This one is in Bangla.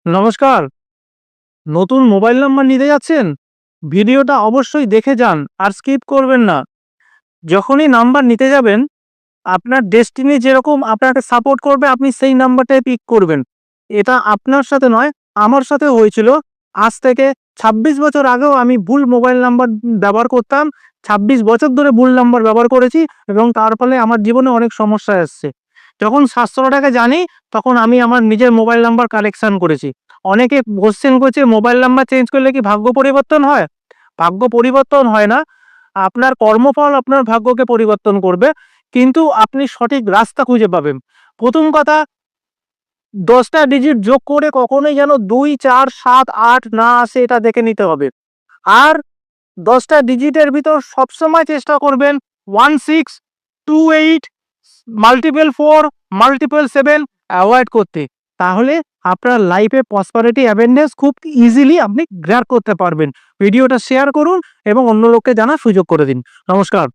নমস্কার। নতুন মোবাইল নাম্বার নিতে যাচ্ছেন? ভিডিওটা অবশ্যই দেখে যান আর স্কিপ করবেন না। যখনই নাম্বার নিতে যাবেন, আপনার ডেস্টিনি যেরকম আপনাকে সাপোর্ট করবে আপনি সেই নাম্বারটাই পিক করবেন। এটা আপনার সাথে নয়, আমার সাথেও হয়েছিল। আজ থেকে ২৬ বছর আগেও আমি ভুল মোবাইল নাম্বার ব্যবহার করতাম। ২৬ বছর ধরে ভুল নাম্বার ব্যবহার করেছি এবং তার ফলে আমার জীবনে অনেক সমস্যা এসছে। যখন শাস্ত্রটাকে জানি তখন আমি আমার নিজের মোবাইল নাম্বার কারেকশন করেছি। অনেকে কোয়েশ্চেন করছে মোবাইল নাম্বার চেঞ্জ করলে কি ভাগ্য পরিবর্তন হয়? ভাগ্য পরিবর্তন হয় না। আপনার কর্মফল আপনার ভাগ্যকে পরিবর্তন করবে। কিন্তু আপনি সঠিক রাস্তা খুঁজে পাবেন। প্রথম কথা, ১০ টা ডিজিট যোগ করে কখনোই যেন ২, ৪, ৭, ৮ না আসে এটা দেখে নিতে হবে। আর ১০ টা ডিজিটের ভিতর সবসময় চেষ্টা করবেন 16, 28, মাল্টিপল 4, মাল্টিপল 7 এভয়েড করতে। তাহলে আপনার লাইফে প্রসপারিটি অ্যাওয়ারনেস খুব ইজিলি আপনি গ্র্যাব করতে পারবেন। ভিডিওটা শেয়ার করুন এবং অন্য লোককে জানার সুযোগ করে দিন। নমস্কার।